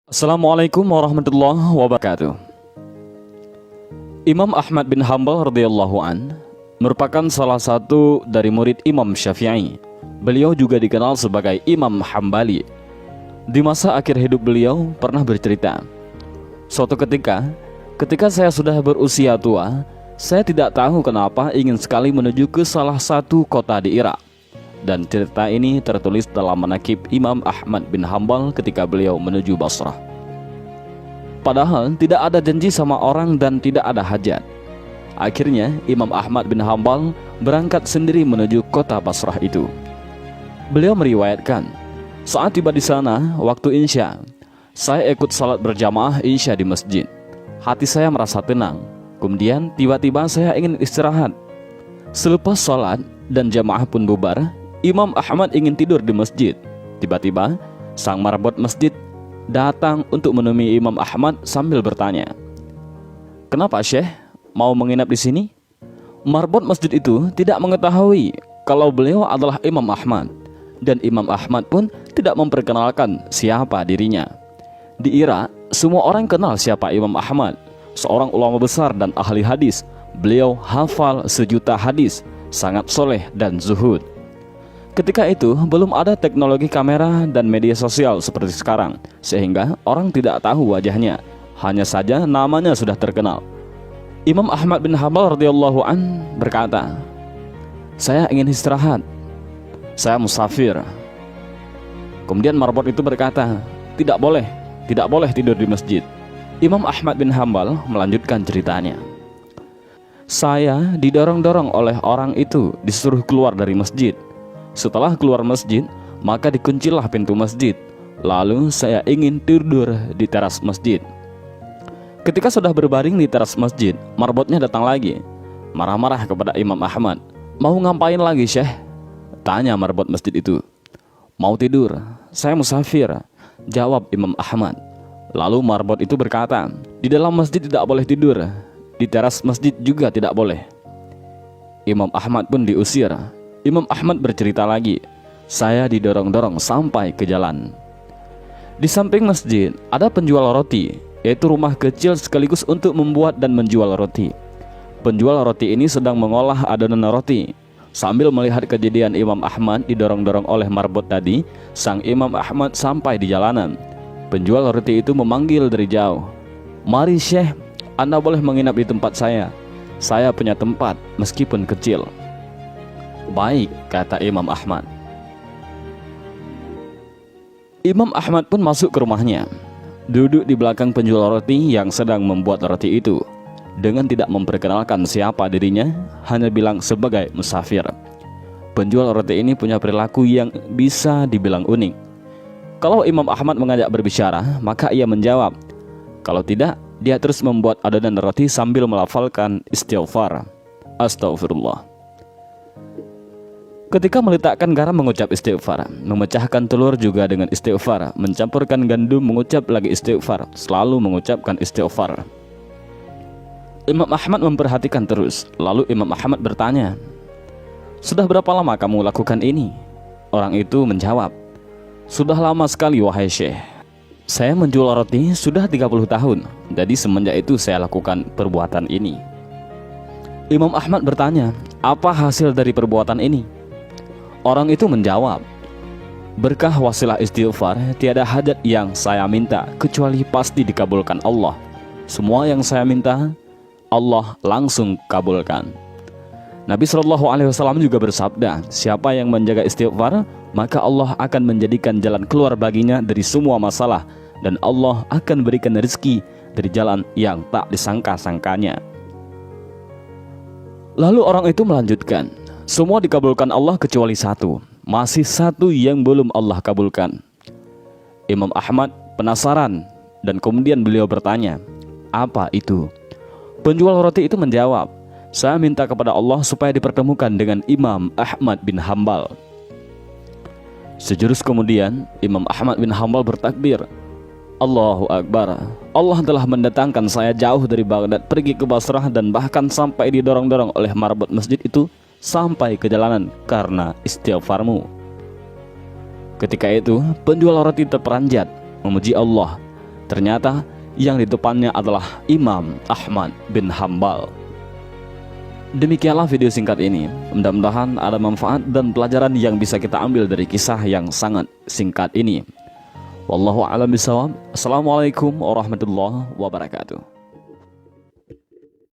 Assalamualaikum warahmatullahi wabarakatuh. Imam Ahmad bin Hanbal radhiyallahu an merupakan salah satu dari murid Imam Syafi'i. Beliau juga dikenal sebagai Imam Hambali. Di masa akhir hidup beliau pernah bercerita, suatu ketika saya sudah berusia tua, saya tidak tahu kenapa ingin sekali menuju ke salah satu kota di Irak. Dan cerita ini tertulis dalam manaqib Imam Ahmad bin Hanbal ketika beliau menuju Basrah. Padahal tidak ada janji sama orang dan tidak ada hajat. Akhirnya Imam Ahmad bin Hanbal berangkat sendiri menuju kota Basrah itu. Beliau meriwayatkan, saat tiba di sana waktu Isya, saya ikut salat berjamaah Isya di masjid. Hati saya merasa tenang. Kemudian tiba-tiba saya ingin istirahat. Selepas salat dan jamaah pun bubar, Imam Ahmad ingin tidur di masjid. Tiba-tiba sang marbot masjid datang untuk menemui Imam Ahmad sambil bertanya, "Kenapa Syekh mau menginap di sini?" Marbot masjid itu tidak mengetahui kalau beliau adalah Imam Ahmad, dan Imam Ahmad pun tidak memperkenalkan siapa dirinya. Di Irak, semua orang kenal siapa Imam Ahmad, seorang ulama besar dan ahli hadis. Beliau hafal sejuta hadis, sangat soleh dan zuhud. Ketika itu belum ada teknologi kamera dan media sosial seperti sekarang, sehingga orang tidak tahu wajahnya, hanya saja namanya sudah terkenal. Imam Ahmad bin Hanbal radhiyallahu an berkata, "Saya ingin istirahat, saya musafir." Kemudian marbot itu berkata, tidak boleh tidur di masjid." Imam Ahmad bin Hanbal melanjutkan ceritanya, "Saya didorong-dorong oleh orang itu, disuruh keluar dari masjid. Setelah keluar masjid, maka dikuncilah pintu masjid. Lalu saya ingin tidur di teras masjid. Ketika sudah berbaring di teras masjid, marbotnya datang lagi, marah-marah kepada Imam Ahmad. "Mau ngapain lagi Syekh?" tanya marbot masjid itu. "Mau tidur, saya musafir," jawab Imam Ahmad. Lalu marbot itu berkata, "Di dalam masjid tidak boleh tidur, di teras masjid juga tidak boleh." Imam Ahmad pun diusir. Imam Ahmad bercerita lagi, "Saya didorong-dorong sampai ke jalan. Di samping masjid ada penjual roti, yaitu rumah kecil sekaligus untuk membuat dan menjual roti. Penjual roti ini sedang mengolah adonan roti. Sambil melihat kejadian Imam Ahmad didorong-dorong oleh marbot tadi, sang Imam Ahmad sampai di jalanan. Penjual roti itu memanggil dari jauh, 'Mari Syekh, Anda boleh menginap di tempat saya. Saya punya tempat meskipun kecil.' 'Baik,' kata Imam Ahmad. Imam Ahmad pun masuk ke rumahnya, duduk di belakang penjual roti yang sedang membuat roti itu. Dengan tidak memperkenalkan siapa dirinya, hanya bilang sebagai musafir. Penjual roti ini punya perilaku yang bisa dibilang unik. Kalau Imam Ahmad mengajak berbicara, maka ia menjawab. Kalau tidak, dia terus membuat adonan roti sambil melafalkan istighfar, "Astagfirullah." Ketika meletakkan garam mengucap istighfar, memecahkan telur juga dengan istighfar, mencampurkan gandum mengucap lagi istighfar, selalu mengucapkan istighfar. Imam Ahmad memperhatikan terus. Lalu Imam Ahmad bertanya, "Sudah berapa lama kamu lakukan ini?" Orang itu menjawab, "Sudah lama sekali wahai Syekh. Saya menjual roti sudah 30 tahun. Jadi semenjak itu saya lakukan perbuatan ini." Imam Ahmad bertanya, "Apa hasil dari perbuatan ini?" Orang itu menjawab, "Berkah wasilah istighfar, tiada hajat yang saya minta kecuali pasti dikabulkan Allah. Semua yang saya minta, Allah langsung kabulkan." Nabi SAW juga bersabda, "Siapa yang menjaga istighfar, maka Allah akan menjadikan jalan keluar baginya dari semua masalah, dan Allah akan berikan rezeki dari jalan yang tak disangka-sangkanya." Lalu orang itu melanjutkan, "Semua dikabulkan Allah kecuali satu. Masih satu yang belum Allah kabulkan." Imam Ahmad penasaran dan kemudian beliau bertanya, "Apa itu?" Penjual roti itu menjawab, "Saya minta kepada Allah supaya dipertemukan dengan Imam Ahmad bin Hanbal." Sejurus kemudian Imam Ahmad bin Hanbal bertakbir, "Allahu Akbar. Allah telah mendatangkan saya jauh dari Baghdad pergi ke Basrah dan bahkan sampai didorong-dorong oleh marbot masjid itu sampai ke jalanan karena istighfarmu." Ketika itu penjual roti terperanjat memuji Allah Ternyata yang di depannya adalah Imam Ahmad bin Hambal. Demikianlah video singkat ini. Mudah-mudahan ada manfaat dan pelajaran yang bisa kita ambil dari kisah yang sangat singkat ini. Wallahu a'lam bishawab. Assalamualaikum warahmatullahi wabarakatuh.